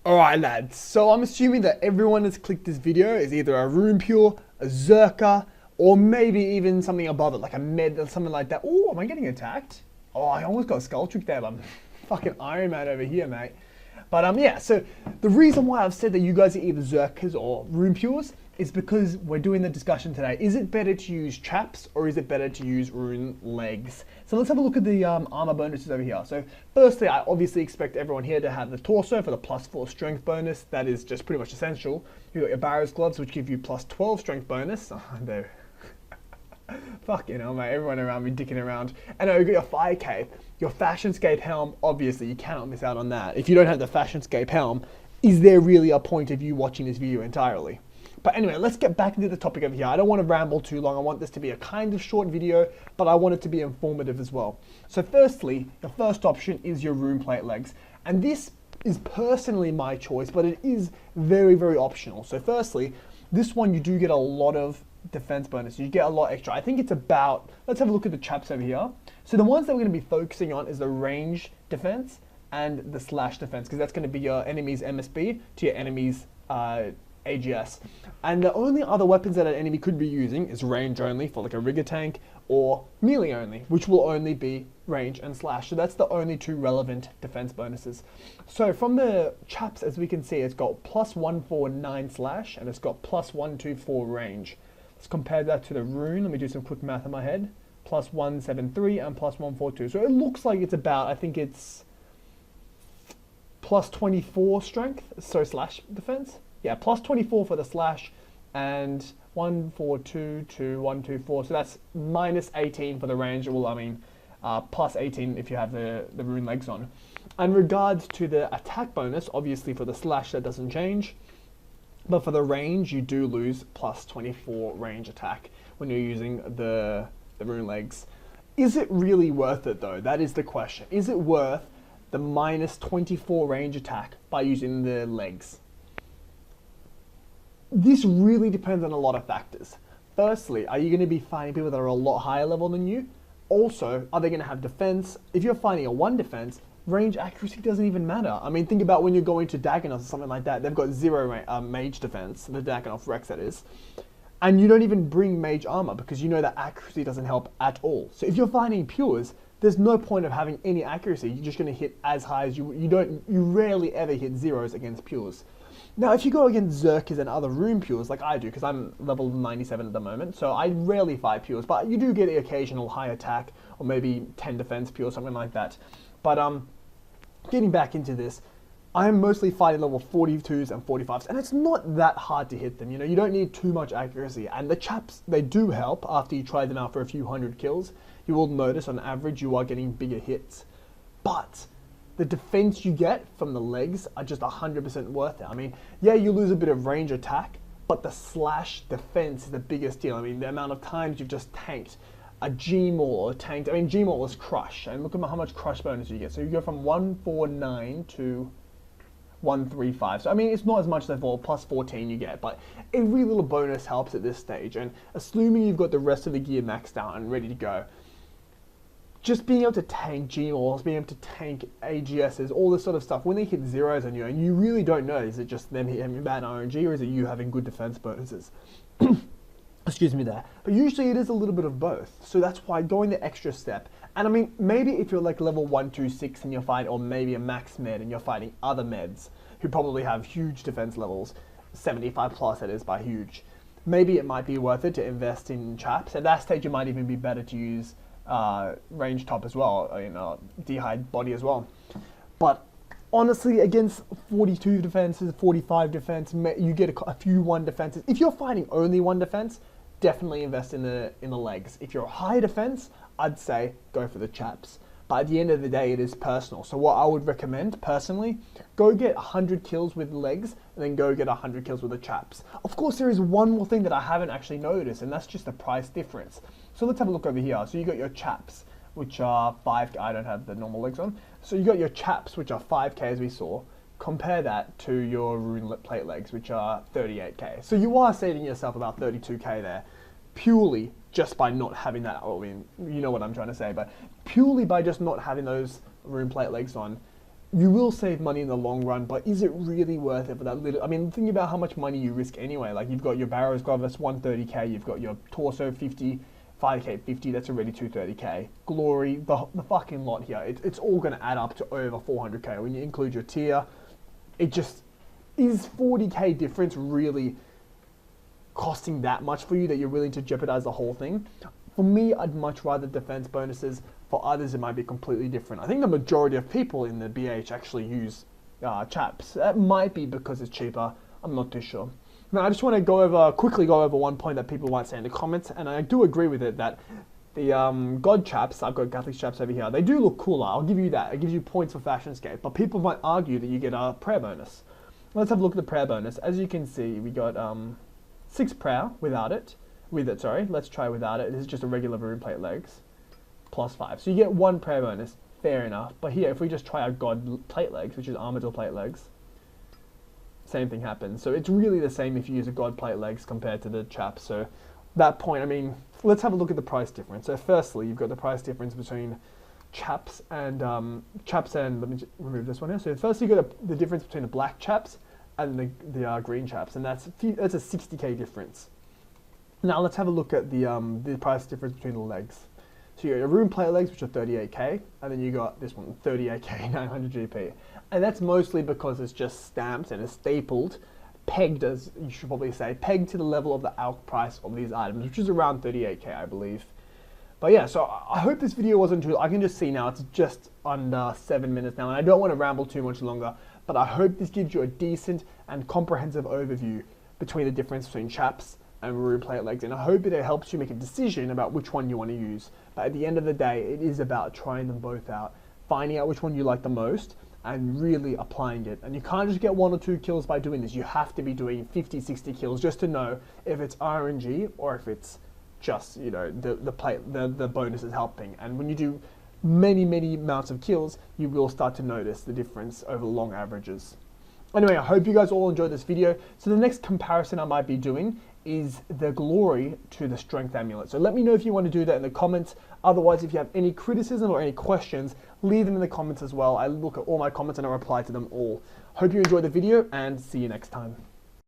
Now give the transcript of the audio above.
Alright lads, so I'm assuming that everyone that's clicked this video is either a Rune Pure, a Zerker, or maybe even something above it, like a med or something like that. Oh, am I getting attacked? Oh, I almost got a skull trick there, but I'm fucking Iron Man over here, mate. But yeah, so the reason why I've said that you guys are either Zerkers or Rune Pures is because we're doing the discussion today. Is it better to use Chaps or is it better to use Rune Legs? So let's have a look at the armor bonuses over here. So firstly, I obviously expect everyone here to have the torso for the +4 strength bonus. That is just pretty much essential. You've got your barrow gloves, which give you +12 strength bonus. Oh, they're fucking hell, mate. Everyone around me dicking around. And you've got your fire cape. Your fashionscape helm, obviously, you cannot miss out on that. If you don't have the fashionscape helm, is there really a point of you watching this video entirely? But anyway, let's get back into the topic over here. I don't want to ramble too long. I want this to be a kind of short video, but I want it to be informative as well. So firstly, the first option is your rune plate legs. And this is personally my choice, but it is very, very optional. So firstly, this one you do get a lot of defense bonus. You get a lot extra. I think it's about, let's have a look at the chaps over here. So the ones that we're going to be focusing on is the range defense and the slash defense, because that's going to be your enemy's MSB to your enemy's AGS. And the only other weapons that an enemy could be using is range only for like a rigger tank, or melee only, which will only be range and slash. So that's the only two relevant defense bonuses. So from the chaps, as we can see, it's got +149 slash and it's got +124 range. Let's compare that to the rune. Let me do some quick math in my head. +173 and +142. So it looks like it's about, I think it's +24 strength, so slash defense. Yeah, +24 for the slash and 142 to 124. So that's -18 for the range. Well, I mean, +18 if you have the rune legs on. And regards to the attack bonus, obviously for the slash that doesn't change. But for the range, you do lose +24 range attack when you're using the rune legs. Is it really worth it though? That is the question. Is it worth the -24 range attack by using the legs? This really depends on a lot of factors. Firstly, are you going to be fighting people that are a lot higher level than you? Also, are they going to have defense? If you're fighting a 1 defense, range accuracy doesn't even matter. I mean, think about when you're going to Dagonoth or something like that. They've got 0 mage defense, the Dagonoth Rex that is. And you don't even bring mage armor because you know that accuracy doesn't help at all. So if you're fighting pures, there's no point of having any accuracy. You're just going to hit as high as you rarely ever hit zeros against pures. Now, if you go against Zerkers and other rune pures, like I do, because I'm level 97 at the moment, so I rarely fight pures, but you do get the occasional high attack, or maybe 10 defense pure, something like that. But getting back into this, I am mostly fighting level 42s and 45s, and it's not that hard to hit them. You know, you don't need too much accuracy, and the chaps, they do help after you try them out for a few hundred kills. You will notice on average you are getting bigger hits, but the defense you get from the legs are just 100% worth it. I mean, yeah, you lose a bit of range attack, but the slash defense is the biggest deal. I mean, the amount of times you've just tanked a G-Maul or tanked, I mean, G-Maul is crush, and look at how much crush bonus you get. So you go from 149 to 135. So I mean, it's not as much as for +14 you get, but every little bonus helps at this stage. And assuming you've got the rest of the gear maxed out and ready to go, just being able to tank G-Mauls, being able to tank AGSs, all this sort of stuff, when they hit zeros on you, and you really don't know, is it just them hitting bad RNG, or is it you having good defense bonuses? Excuse me there. But usually it is a little bit of both. So that's why going the extra step. And I mean, maybe if you're like level 126 and you're fighting, or maybe a max med and you're fighting other meds who probably have huge defense levels, 75 plus that is by huge, maybe it might be worth it to invest in chaps. At that stage, it might even be better to use range top as well, you know, dehyde body as well. But honestly, against 42 defenses, 45 defense, you get a few 1 defenses. If you're fighting only 1 defense, definitely invest in the legs. If you're a high defense, I'd say go for the chaps. But at the end of the day, it is personal. So what I would recommend personally, go get 100 kills with legs and then go get 100 kills with the chaps. Of course, there is one more thing that I haven't actually noticed, and that's just the price difference. So let's have a look over here. So you got your chaps, which are 5K. I don't have the normal legs on. So you got your chaps, which are 5K as we saw. Compare that to your rune plate legs, which are 38K. So you are saving yourself about 32K there, purely just by not having that. I mean, you know what I'm trying to say, but purely by just not having those rune plate legs on, you will save money in the long run, but is it really worth it for that little? I mean, think about how much money you risk anyway. Like, you've got your barrows glove, that's 130k. You've got your torso 50, 5k 50, that's already 230k. Glory, the fucking lot here. It's all going to add up to over 400k when you include your tier. It just is 40k difference really costing that much for you that you're willing to jeopardize the whole thing? For me, I'd much rather defense bonuses. For others, it might be completely different. I think the majority of people in the BH actually use Chaps. That might be because it's cheaper. I'm not too sure. Now, I just want to quickly go over one point that people might say in the comments, and I do agree with it, that the God Chaps, I've got Catholic Chaps over here, they do look cooler. I'll give you that. It gives you points for Fashionscape, but people might argue that you get a prayer bonus. Let's have a look at the prayer bonus. As you can see, we got 6 prayer without it. Let's try without it. This is just a regular Rune platelegs. +5. So you get 1 prayer bonus. Fair enough. But here, if we just try our God platelegs, which is armadillo platelegs, same thing happens. So it's really the same if you use a God platelegs compared to the Chaps. So that point, I mean, let's have a look at the price difference. So firstly, you've got the price difference between Chaps and let me remove this one here. So first you got the difference between the black Chaps and the green Chaps, and that's a 60k difference. Now let's have a look at the price difference between the legs. So you got your Rune platelegs, which are 38k, and then you got this one, 38k, 900 GP. And that's mostly because it's just stamped and it's stapled, pegged, as you should probably say, pegged to the level of the ALC price of these items, which is around 38k, I believe. But yeah, so I hope this video wasn't too, I can just see now it's just under 7 minutes now, and I don't want to ramble too much longer, but I hope this gives you a decent and comprehensive overview between the difference between Chaps and Rune platelegs, and I hope it helps you make a decision about which one you want to use. But at the end of the day, it is about trying them both out, finding out which one you like the most, and really applying it. And you can't just get 1 or 2 kills by doing this. You have to be doing 50, 60 kills just to know if it's RNG or if it's just, you know, the bonus is helping. And when you do many amounts of kills, you will start to notice the difference over long averages. Anyway, I hope you guys all enjoyed this video. So the next comparison I might be doing is the glory to the strength amulet. So let me know if you want to do that in the comments. Otherwise, if you have any criticism or any questions, leave them in the comments as well. I look at all my comments and I reply to them all. Hope you enjoyed the video, and see you next time.